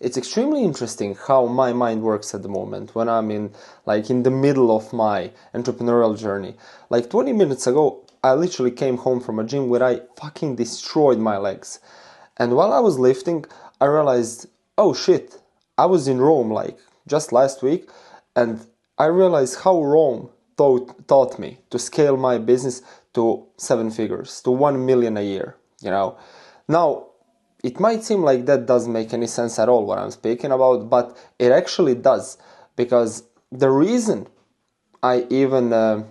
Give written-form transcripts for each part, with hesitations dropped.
It's extremely interesting how my mind works at the moment when I'm in the middle of my entrepreneurial journey. Like 20 minutes ago, I literally came home from a gym where I fucking destroyed my legs. And while I was lifting, I realized, oh shit, I was in Rome just last week, and I realized how Rome taught me to scale my business to 7 figures, to 1 million a year, Now, it might seem like that doesn't make any sense at all what I'm speaking about, but it actually does, because the reason I even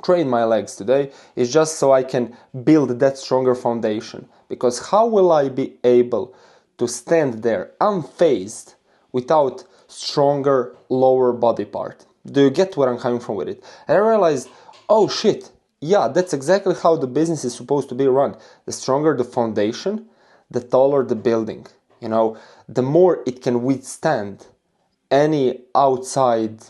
train my legs today is just so I can build that stronger foundation. Because how will I be able to stand there unfazed without stronger lower body part? Do you get where I'm coming from with it? And I realized, oh shit, yeah, that's exactly how the business is supposed to be run. The stronger the foundation, the taller the building. The more it can withstand any outside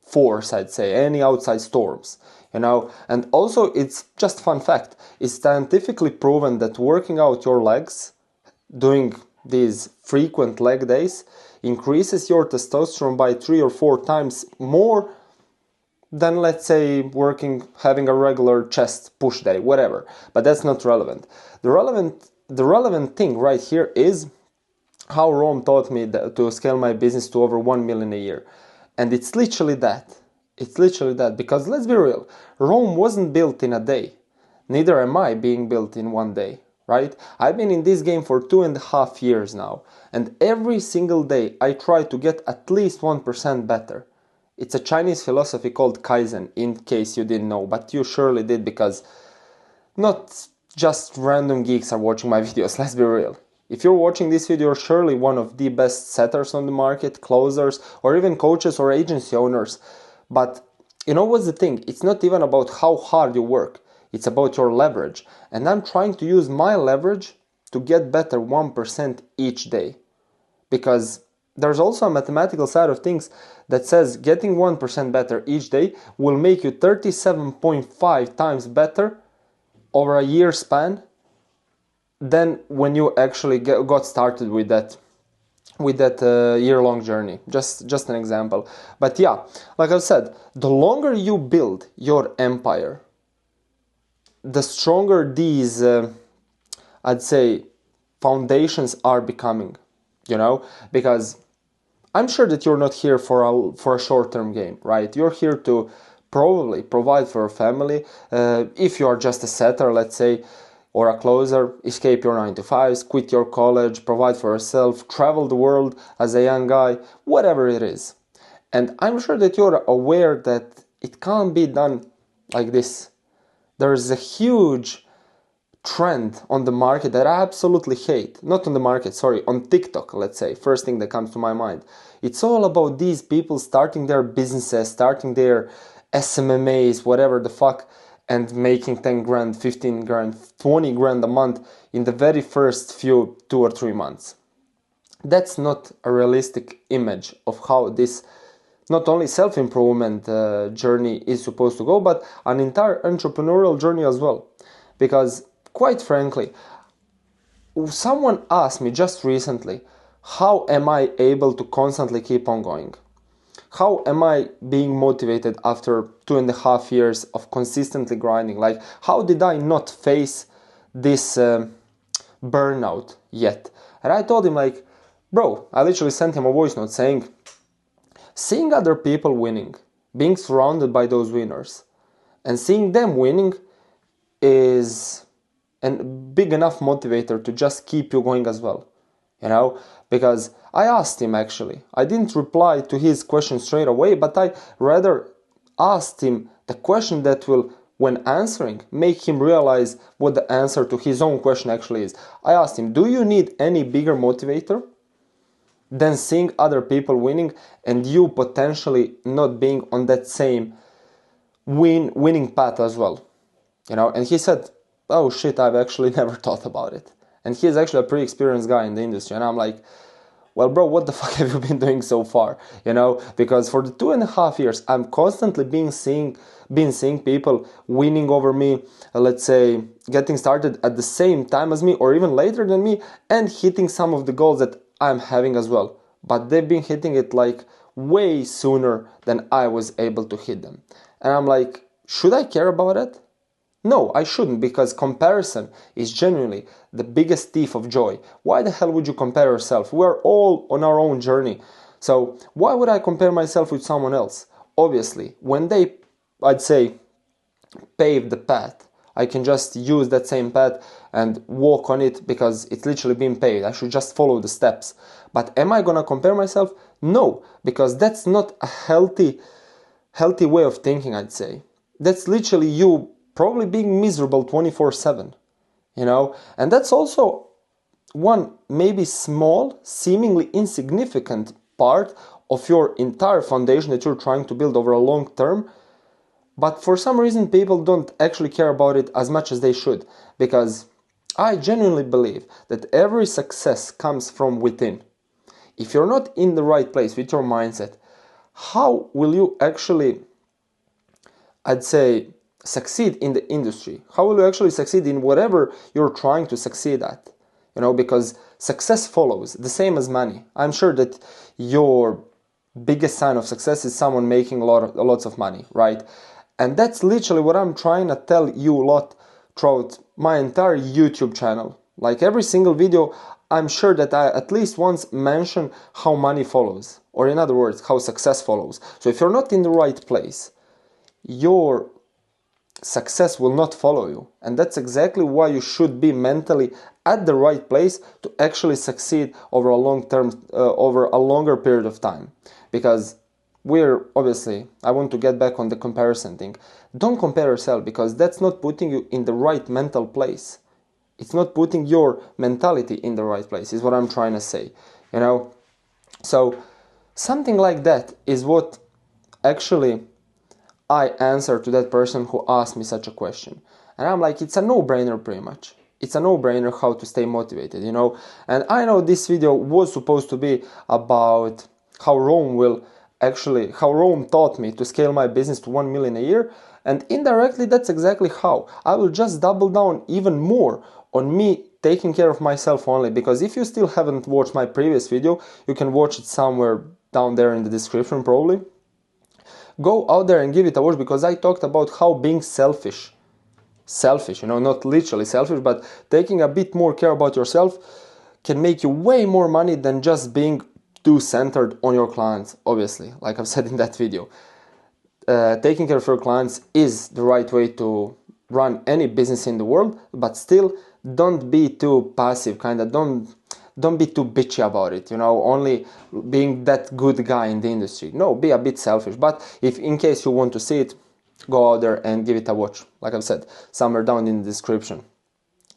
force, I'd say, any outside storms. And also, it's just fun fact, it's scientifically proven that working out your legs, doing these frequent leg days, increases your testosterone by 3 or 4 times more than, let's say, having a regular chest push day, whatever. But that's not relevant. The relevant thing right here is how Rome taught me to scale my business to over 1 million a year. And it's literally that. Because let's be real, Rome wasn't built in a day. Neither am I being built in one day, right? I've been in this game for 2.5 years now. And every single day I try to get at least 1% better. It's a Chinese philosophy called Kaizen, in case you didn't know. But you surely did, because not just random geeks are watching my videos, let's be real. If you're watching this video, you're surely one of the best setters on the market, closers, or even coaches or agency owners. But you know what's the thing? It's not even about how hard you work. It's about your leverage. And I'm trying to use my leverage to get better 1% each day. Because there's also a mathematical side of things that says getting 1% better each day will make you 37.5 times better over a year span than when you actually got started with that year-long journey. Just an example. But yeah, like I said, the longer you build your empire, the stronger these, I'd say, foundations are becoming, because I'm sure that you're not here for a short-term game, right? You're here to probably provide for a family. If you are just a setter, let's say, or a closer, escape your 9-to-5s, quit your college, provide for yourself, travel the world as a young guy, whatever it is. And I'm sure that you're aware that it can't be done like this. There's a huge trend on the market that I absolutely hate. Not on the market, sorry, on TikTok, let's say. First thing that comes to my mind. It's all about these people starting their businesses, starting their SMMAs, whatever the fuck, and making 10 grand, 15 grand, 20 grand a month in the very first few 2 or 3 months. That's not a realistic image of how this not only self-improvement journey is supposed to go, but an entire entrepreneurial journey as well. Because, quite frankly, someone asked me just recently, how am I able to constantly keep on going? How am I being motivated after 2.5 years of consistently grinding? How did I not face this burnout yet? And I told him, bro, I literally sent him a voice note saying, seeing other people winning, being surrounded by those winners, and seeing them winning is a big enough motivator to just keep you going as well. Because I asked him actually. I didn't reply to his question straight away, but I rather asked him the question that will, when answering, make him realize what the answer to his own question actually is. I asked him, do you need any bigger motivator than seeing other people winning and you potentially not being on that same winning path as well? And he said, oh shit, I've actually never thought about it. And he's actually a pretty experienced guy in the industry. And I'm like, well, bro, what the fuck have you been doing so far? Because for the 2.5 years, I'm constantly been seeing people winning over me, let's say, getting started at the same time as me or even later than me and hitting some of the goals that I'm having as well, but they've been hitting it like way sooner than I was able to hit them. And I'm like, should I care about it? No, I shouldn't, because comparison is genuinely the biggest thief of joy. Why the hell would you compare yourself? We're all on our own journey. So why would I compare myself with someone else? Obviously, when they, I'd say, pave the path, I can just use that same path and walk on it because it's literally been paved. I should just follow the steps. But am I gonna compare myself? No, because that's not a healthy way of thinking, I'd say. That's literally you probably being miserable 24/7, and that's also one maybe small, seemingly insignificant part of your entire foundation that you're trying to build over a long term. But for some reason, people don't actually care about it as much as they should, because I genuinely believe that every success comes from within. If you're not in the right place with your mindset, how will you actually, I'd say, succeed in the industry? How will you actually succeed in whatever you're trying to succeed at? Because success follows, the same as money. I'm sure that your biggest sign of success is someone making lots of money, right? And that's literally what I'm trying to tell you a lot throughout my entire YouTube channel. Like every single video, I'm sure that I at least once mention how money follows, or in other words, how success follows. So if you're not in the right place, your success will not follow you. And that's exactly why you should be mentally at the right place to actually succeed over a longer period of time. Because I want to get back on the comparison thing. Don't compare yourself, because that's not putting you in the right mental place. It's not putting your mentality in the right place, is what I'm trying to say. So something like that is what actually I answer to that person who asked me such a question. And I'm like, it's a no-brainer pretty much. It's a no-brainer how to stay motivated, And I know this video was supposed to be about how Rome taught me to scale my business to 1 million a year. And indirectly, that's exactly how. I will just double down even more on me taking care of myself only. Because if you still haven't watched my previous video, you can watch it somewhere down there in the description probably. Go out there and give it a watch, because I talked about how being selfish, not literally selfish, but taking a bit more care about yourself can make you way more money than just being too centered on your clients, obviously, like I've said in that video. Taking care of your clients is the right way to run any business in the world, but still don't be too passive, don't be too bitchy about it, only being that good guy in the industry. No, be a bit selfish. But if in case you want to see it, go out there and give it a watch, like I've said, somewhere down in the description.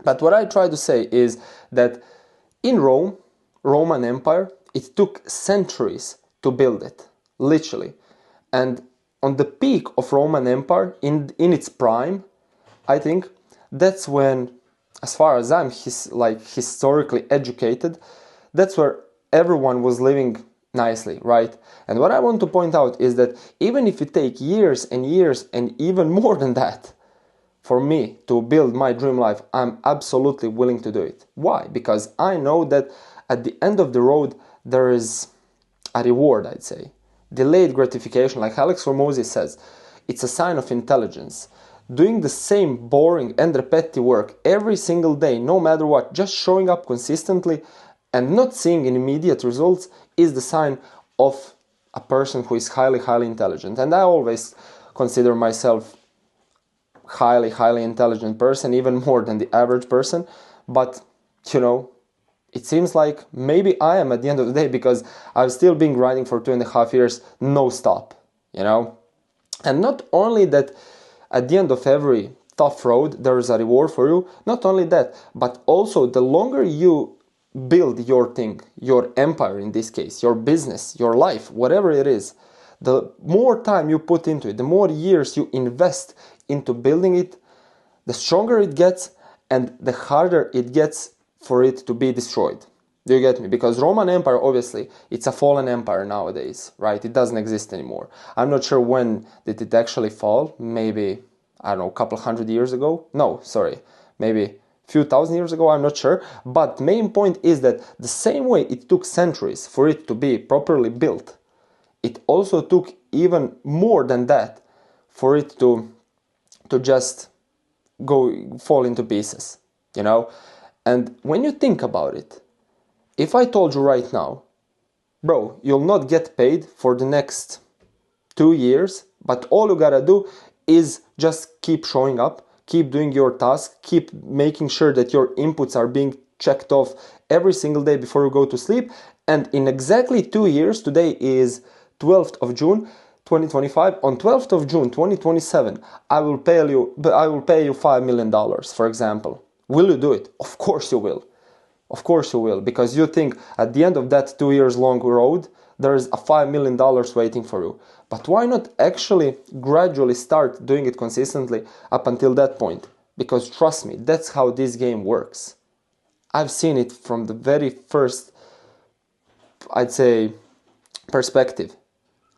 But what I try to say is that in Roman Empire, it took centuries to build it, literally. And on the peak of Roman Empire, in its prime, I think that's when, as far as I'm historically educated, that's where everyone was living nicely, right? And what I want to point out is that even if it takes years and years and even more than that for me to build my dream life, I'm absolutely willing to do it. Why? Because I know that at the end of the road, there is a reward, I'd say. Delayed gratification, like Alex Hormozi says, it's a sign of intelligence. Doing the same boring and repetitive work every single day, no matter what, just showing up consistently and not seeing immediate results is the sign of a person who is highly, highly intelligent. And I always consider myself highly, highly intelligent person, even more than the average person. But, it seems like maybe I am at the end of the day, because I've still been grinding for 2.5 years, no stop, And not only that, at the end of every tough road, there is a reward for you. Not only that, but also the longer you build your thing, your empire in this case, your business, your life, whatever it is, the more time you put into it, the more years you invest into building it, the stronger it gets and the harder it gets for it to be destroyed. Do you get me? Because Roman Empire, obviously, it's a fallen empire nowadays, right? It doesn't exist anymore. I'm not sure when did it actually fall. Maybe, I don't know, a couple hundred years ago? No, sorry, maybe few thousand years ago, I'm not sure. But main point is that the same way it took centuries for it to be properly built, it also took even more than that for it to just fall into pieces, you know? And when you think about it, if I told you right now, bro, you'll not get paid for the next 2 years, but all you gotta do is just keep showing up, keep doing your task, keep making sure that your inputs are being checked off every single day before you go to sleep, and in exactly 2 years, today is 12th of June 2025, on 12th of June 2027, I will pay you $5 million, for example. Will you do it? Of course you will. Of course you will, because you think at the end of that 2 years long road, there's a $5 million waiting for you. But why not actually gradually start doing it consistently up until that point? Because trust me, that's how this game works. I've seen it from the very first, I'd say, perspective.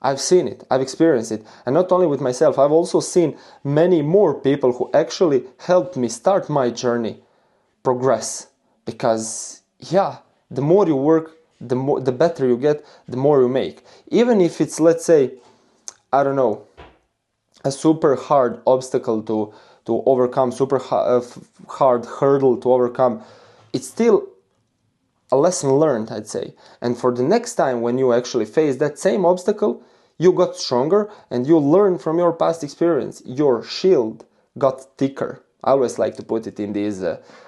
I've seen it, I've experienced it, and not only with myself, I've also seen many more people who actually helped me start my journey progress. Because yeah, the more you work, the better you get, the more you make. Even if it's, let's say, I don't know, a super hard obstacle to overcome, hard hurdle to overcome, it's still a lesson learned, I'd say. And for the next time when you actually face that same obstacle, you got stronger and you learn from your past experience. Your shield got thicker. I always like to put it in these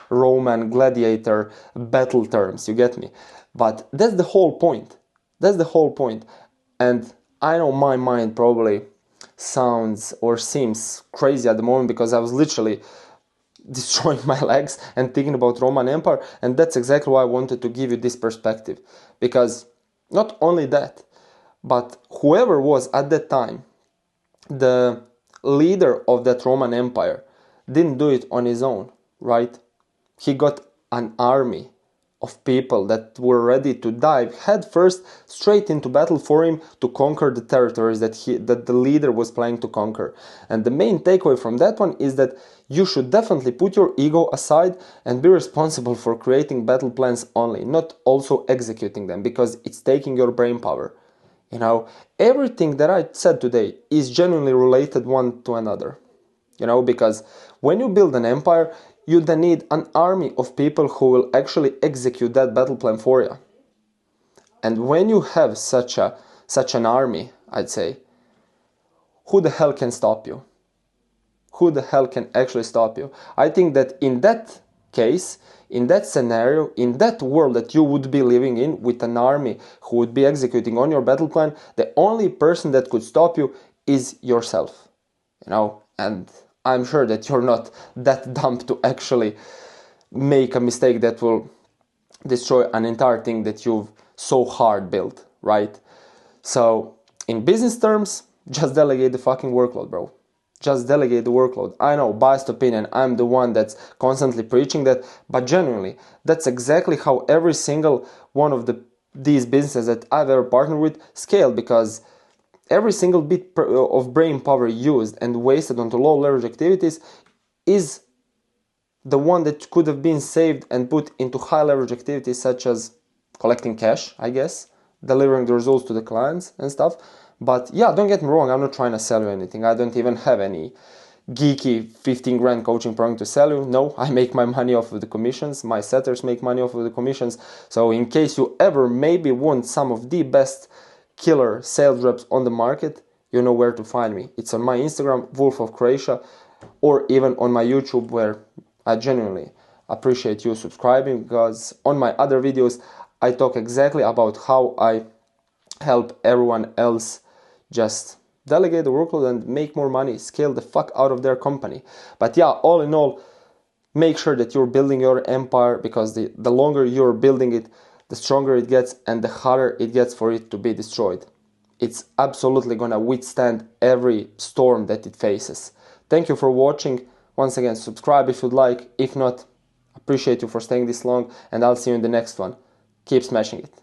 Roman gladiator battle terms, you get me? But that's the whole point. That's the whole point. And I know my mind probably sounds or seems crazy at the moment because I was literally destroying my legs and thinking about Roman Empire, and that's exactly why I wanted to give you this perspective. Because not only that, but whoever was at that time the leader of that Roman Empire didn't do it on his own, right? He got an army of people that were ready to dive headfirst straight into battle for him to conquer the territories that the leader was planning to conquer. And the main takeaway from that one is that you should definitely put your ego aside and be responsible for creating battle plans only, not also executing them, because it's taking your brain power. You know, everything that I said today is genuinely related one to another. You know, because when you build an empire, you then need an army of people who will actually execute that battle plan for you. And when you have such an army, I'd say, who the hell can stop you? Who the hell can actually stop you? I think that in that case, in that scenario, in that world that you would be living in with an army who would be executing on your battle plan, the only person that could stop you is yourself. You know, and I'm sure that you're not that dumb to actually make a mistake that will destroy an entire thing that you've so hard built, right? So, in business terms, just delegate the fucking workload, bro. Just delegate the workload. I know, biased opinion, I'm the one that's constantly preaching that, but genuinely, that's exactly how every single one of these businesses that I've ever partnered with scaled, because every single bit of brain power used and wasted onto low leverage activities is the one that could have been saved and put into high leverage activities such as collecting cash, I guess, delivering the results to the clients and stuff. But yeah, don't get me wrong, I'm not trying to sell you anything. I don't even have any geeky 15 grand coaching program to sell you. No, I make my money off of the commissions. My setters make money off of the commissions. So in case you ever maybe want some of the best killer sales reps on the market, you know where to find me. It's on my Instagram, Wolf of Croatia, or even on my YouTube, where I genuinely appreciate you subscribing, because on my other videos I talk exactly about how I help everyone else just delegate the workload and make more money, scale the fuck out of their company. But yeah, all in all, make sure that you're building your empire, because the longer you're building it, the stronger it gets and the harder it gets for it to be destroyed. It's absolutely gonna withstand every storm that it faces. Thank you for watching. Once again, subscribe if you'd like. If not, appreciate you for staying this long, and I'll see you in the next one. Keep smashing it.